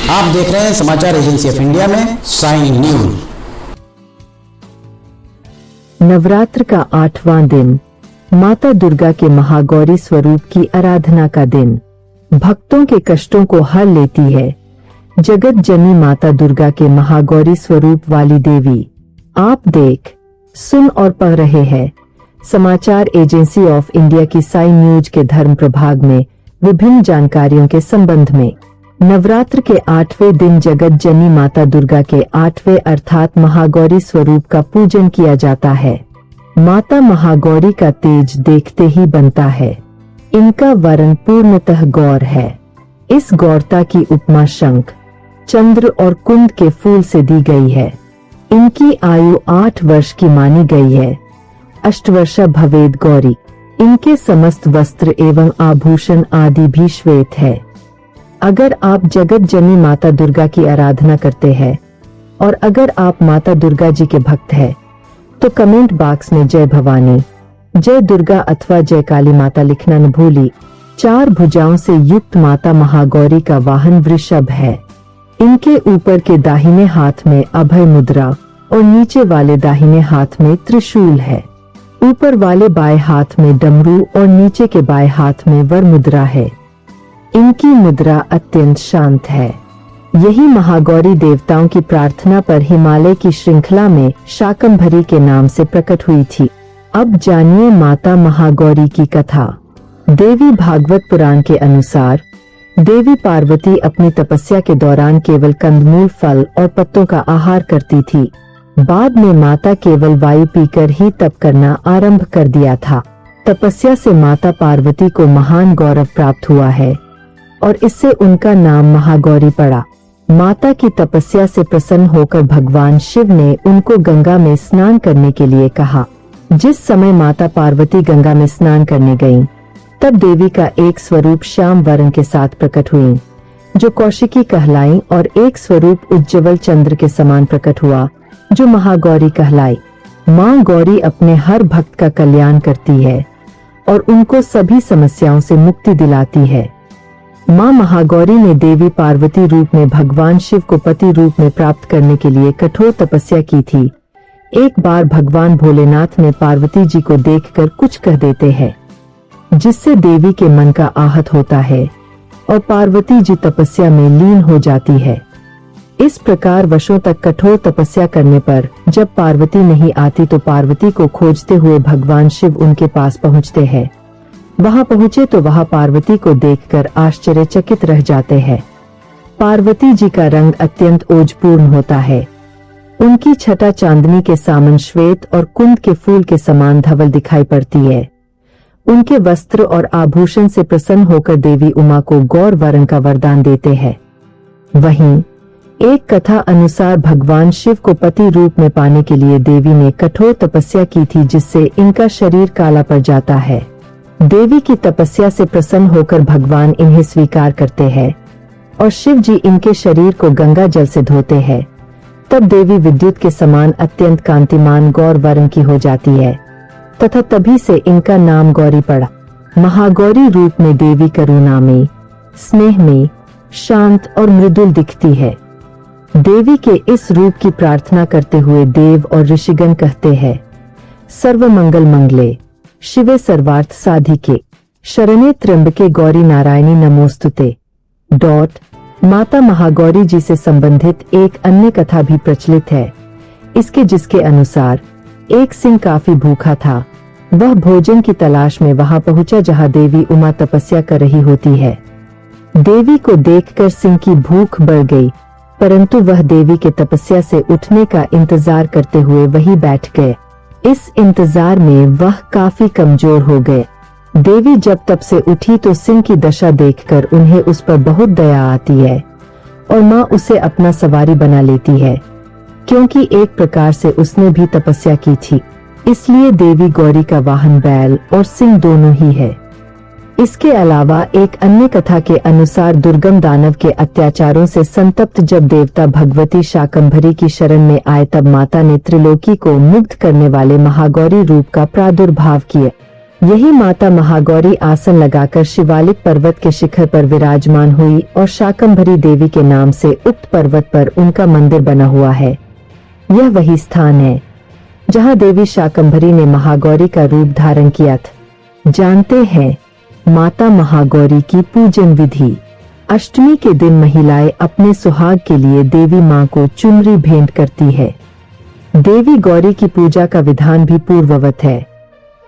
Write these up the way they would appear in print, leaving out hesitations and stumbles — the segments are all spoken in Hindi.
आप देख रहे हैं समाचार एजेंसी ऑफ इंडिया में साइन न्यूज। नवरात्र का 8वां दिन, माता दुर्गा के महागौरी स्वरूप की आराधना का दिन, भक्तों के कष्टों को हर लेती है। जगत जननी माता दुर्गा के महागौरी स्वरूप वाली देवी, आप देख, सुन और पढ़ रहे हैं समाचार एजेंसी ऑफ इंडिया की साइन न्यूज के धर्म प्रभाग में विभिन्न जानकारियों के संबंध में। नवरात्र के 8वें दिन जगत जननी माता दुर्गा के 8वें अर्थात महागौरी स्वरूप का पूजन किया जाता है। माता महागौरी का तेज देखते ही बनता है। इनका वर्ण पूर्णतः गौर है। इस गौरता की उपमा शंख, चंद्र और कुंद के फूल से दी गई है। इनकी आयु 8 वर्ष की मानी गई है। अष्टवर्षा भवेद गौरी। इनके समस्त वस्त्र एवं आभूषण आदि भी श्वेत है। अगर आप जगत जननी माता दुर्गा की आराधना करते हैं और अगर आप माता दुर्गा जी के भक्त हैं, तो कमेंट बॉक्स में जय भवानी, जय दुर्गा अथवा जय काली माता लिखना न भूली। 4 भुजाओं से युक्त माता महागौरी का वाहन वृषभ है। इनके ऊपर के दाहिने हाथ में अभय मुद्रा और नीचे वाले दाहिने हाथ में त्रिशूल है। ऊपर वाले बाएं हाथ में डमरू और नीचे के बाएं हाथ में वर मुद्रा है। इनकी मुद्रा अत्यंत शांत है। यही महागौरी देवताओं की प्रार्थना पर हिमालय की श्रृंखला में शाकंभरी के नाम से प्रकट हुई थी। अब जानिए माता महागौरी की कथा। देवी भागवत पुराण के अनुसार देवी पार्वती अपनी तपस्या के दौरान केवल कंदमूल, फल और पत्तों का आहार करती थी। बाद में माता केवल वायु पीकर ही तप करना आरंभ कर दिया था। तपस्या से माता पार्वती को महान गौरव प्राप्त हुआ है और इससे उनका नाम महागौरी पड़ा। माता की तपस्या से प्रसन्न होकर भगवान शिव ने उनको गंगा में स्नान करने के लिए कहा। जिस समय माता पार्वती गंगा में स्नान करने गईं, तब देवी का एक स्वरूप श्याम वर्ण के साथ प्रकट हुई, जो कौशिकी कहलाई, और एक स्वरूप उज्ज्वल चंद्र के समान प्रकट हुआ, जो महागौरी कहलाई। माँ गौरी अपने हर भक्त का कल्याण करती है और उनको सभी समस्याओं से मुक्ति दिलाती है। माँ महागौरी ने देवी पार्वती रूप में भगवान शिव को पति रूप में प्राप्त करने के लिए कठोर तपस्या की थी। एक बार भगवान भोलेनाथ ने पार्वती जी को देखकर कुछ कह देते हैं, जिससे देवी के मन का आहत होता है और पार्वती जी तपस्या में लीन हो जाती है। इस प्रकार वर्षों तक कठोर तपस्या करने पर जब पार्वती नहीं आती तो पार्वती को खोजते हुए भगवान शिव उनके पास पहुँचते हैं। वहां पहुंचे तो वहां पार्वती को देखकर आश्चर्यचकित रह जाते हैं। पार्वती जी का रंग अत्यंत ओजपूर्ण होता है। उनकी छटा चांदनी के सामन श्वेत और कुंद के फूल के समान धवल दिखाई पड़ती है। उनके वस्त्र और आभूषण से प्रसन्न होकर देवी उमा को गौर वर्ण का वरदान देते हैं। वहीं एक कथा अनुसार भगवान शिव को पति रूप में पाने के लिए देवी ने कठोर तपस्या की थी, जिससे इनका शरीर काला पड़ जाता है। देवी की तपस्या से प्रसन्न होकर भगवान इन्हें स्वीकार करते हैं और शिव जी इनके शरीर को गंगा जल से धोते हैं। तब देवी विद्युत के समान अत्यंत कांतिमान गौर वर्ण की हो जाती है तथा तभी से इनका नाम गौरी पड़ा। महागौरी रूप में देवी करुणा में, स्नेह में, शांत और मृदुल दिखती है। देवी के इस रूप की प्रार्थना करते हुए देव और ऋषिगण कहते हैं, सर्व मंगल मंगले शिवे सर्वार्थ साधिके शरणे त्र्यंबके गौरी नारायणी नमोस्तुते। माता महागौरी जी से संबंधित एक अन्य कथा भी प्रचलित है। जिसके अनुसार एक सिंह काफी भूखा था। वह भोजन की तलाश में वहां पहुंचा जहां देवी उमा तपस्या कर रही होती है। देवी को देखकर सिंह की भूख बढ़ गई, परंतु वह देवी के तपस्या से उठने का इंतजार करते हुए वहीं बैठ गए। इस इंतजार में वह काफी कमजोर हो गए। देवी जब तप से उठी तो सिंह की दशा देखकर उन्हें उस पर बहुत दया आती है और माँ उसे अपना सवारी बना लेती है, क्योंकि एक प्रकार से उसने भी तपस्या की थी। इसलिए देवी गौरी का वाहन बैल और सिंह दोनों ही है। इसके अलावा एक अन्य कथा के अनुसार दुर्गम दानव के अत्याचारों से संतप्त जब देवता भगवती शाकंभरी की शरण में आए, तब माता ने त्रिलोकी को मुग्ध करने वाले महागौरी रूप का प्रादुर्भाव किया। यही माता महागौरी आसन लगाकर शिवालिक पर्वत के शिखर पर विराजमान हुई और शाकंभरी देवी के नाम से उक्त पर्वत पर उनका मंदिर बना हुआ है। यह वही स्थान है जहां देवी शाकंभरी ने महागौरी का रूप धारण किया था। जानते हैं माता महागौरी की पूजन विधि। अष्टमी के दिन महिलाएं अपने सुहाग के लिए देवी मां को चुनरी भेंट करती है। देवी गौरी की पूजा का विधान भी पूर्ववत है,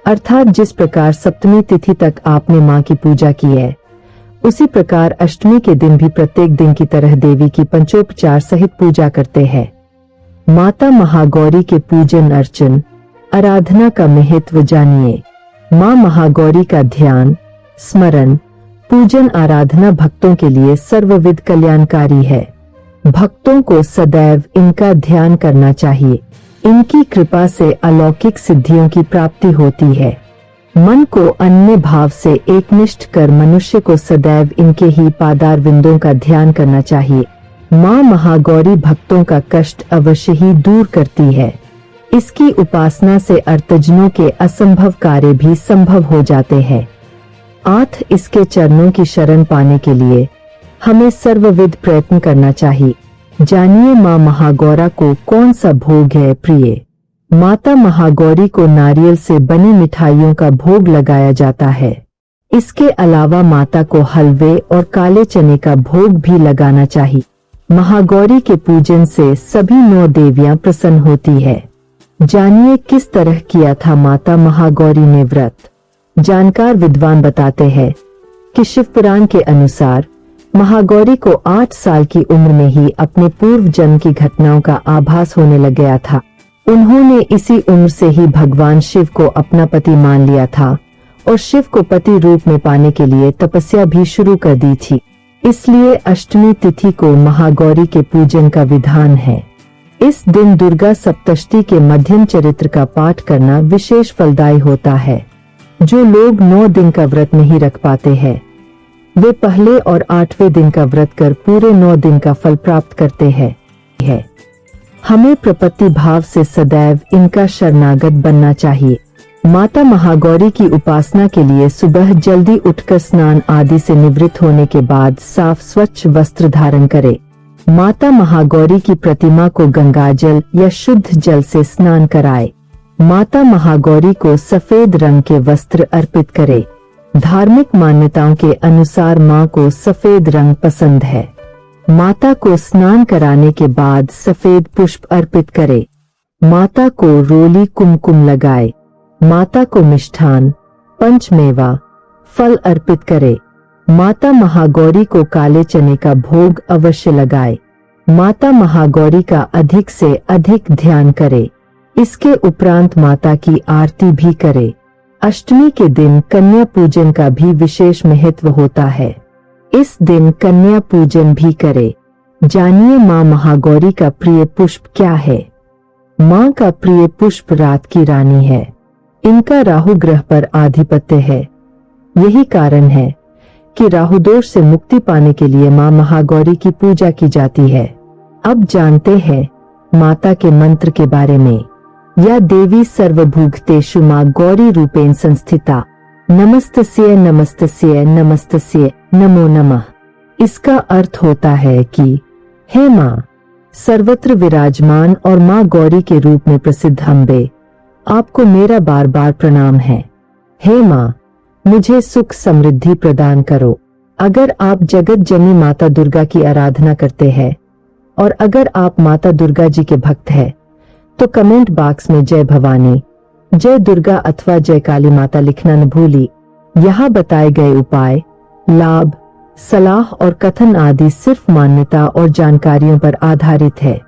अर्थात जिस प्रकार सप्तमी तिथि तक आपने मां की पूजा की है, उसी प्रकार अष्टमी के दिन भी प्रत्येक दिन की तरह देवी की पंचोपचार सहित पूजा करते हैं। माता महागौरी के पूजन अर्चन आराधना का महत्व जानिए। मां महागौरी का ध्यान, स्मरण, पूजन आराधना भक्तों के लिए सर्वविध कल्याणकारी है। भक्तों को सदैव इनका ध्यान करना चाहिए। इनकी कृपा से अलौकिक सिद्धियों की प्राप्ति होती है। मन को अन्य भाव से एकनिष्ठ कर मनुष्य को सदैव इनके ही पादार विंदों का ध्यान करना चाहिए। मां महागौरी भक्तों का कष्ट अवश्य ही दूर करती है। इसकी उपासना से अर्तजनों के असंभव कार्य भी संभव हो जाते हैं। 8 इसके चरणों की शरण पाने के लिए हमें सर्वविध प्रयत्न करना चाहिए। जानिए मां महागौरा को कौन सा भोग है प्रिय। माता महागौरी को नारियल से बनी मिठाइयों का भोग लगाया जाता है। इसके अलावा माता को हलवे और काले चने का भोग भी लगाना चाहिए। महागौरी के पूजन से सभी 9 देवियां प्रसन्न होती है। जानिए किस तरह किया था माता महागौरी ने व्रत। जानकार विद्वान बताते हैं कि शिव पुराण के अनुसार महागौरी को 8 साल की उम्र में ही अपने पूर्व जन्म की घटनाओं का आभास होने लग गया था। उन्होंने इसी उम्र से ही भगवान शिव को अपना पति मान लिया था और शिव को पति रूप में पाने के लिए तपस्या भी शुरू कर दी थी। इसलिए अष्टमी तिथि को महागौरी के पूजन का विधान है। इस दिन दुर्गा सप्तशती के मध्यम चरित्र का पाठ करना विशेष फलदायी होता है। जो लोग 9 दिन का व्रत नहीं रख पाते हैं, वे पहले और 8वें दिन का व्रत कर पूरे 9 दिन का फल प्राप्त करते हैं। हमें प्रपत्ति भाव से सदैव इनका शरणागत बनना चाहिए। माता महागौरी की उपासना के लिए सुबह जल्दी उठकर स्नान आदि से निवृत्त होने के बाद साफ स्वच्छ वस्त्र धारण करें। माता महागौरी की प्रतिमा को गंगाजल या शुद्ध जल से स्नान कराए। माता महागौरी को सफेद रंग के वस्त्र अर्पित करें। धार्मिक मान्यताओं के अनुसार मां को सफेद रंग पसंद है। माता को स्नान कराने के बाद सफेद पुष्प अर्पित करें। माता को रोली कुमकुम लगाए। माता को मिष्ठान, पंचमेवा, फल अर्पित करें। माता महागौरी को काले चने का भोग अवश्य लगाए। माता महागौरी का अधिक से अधिक ध्यान करें। इसके उपरांत माता की आरती भी करें। अष्टमी के दिन कन्या पूजन का भी विशेष महत्व होता है। इस दिन कन्या पूजन भी करें। जानिए मां महागौरी का प्रिय पुष्प क्या है। मां का प्रिय पुष्प रात की रानी है। इनका राहु ग्रह पर आधिपत्य है। यही कारण है कि राहु दोष से मुक्ति पाने के लिए मां महागौरी की पूजा की जाती है। अब जानते हैं माता के मंत्र के बारे में। या देवी सर्वभूतेषु मां गौरी रूपेण संस्थिता, नमस्तस्यै नमस्तस्यै नमस्तस्यै नमो नमः। इसका अर्थ होता है कि हे मां, सर्वत्र विराजमान और मां गौरी के रूप में प्रसिद्ध अम्बे, आपको मेरा बार बार प्रणाम है। हे मां, मुझे सुख समृद्धि प्रदान करो। अगर आप जगत जननी माता दुर्गा की आराधना करते हैं और अगर आप माता दुर्गा जी के भक्त हैं, तो कमेंट बॉक्स में जय भवानी, जय दुर्गा अथवा जय काली माता लिखना न भूली। यहाँ बताए गए उपाय, लाभ, सलाह और कथन आदि सिर्फ मान्यता और जानकारियों पर आधारित है।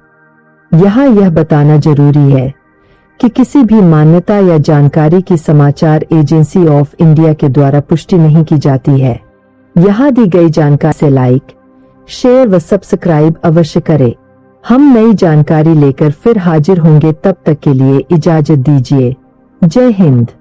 यहाँ यह बताना जरूरी है कि किसी भी मान्यता या जानकारी की समाचार एजेंसी ऑफ इंडिया के द्वारा पुष्टि नहीं की जाती है। यहाँ दी गई जानकारी से लाइक, शेयर व सब्सक्राइब अवश्य करें। हम नई जानकारी लेकर फिर हाजिर होंगे, तब तक के लिए इजाजत दीजिए। जय हिंद।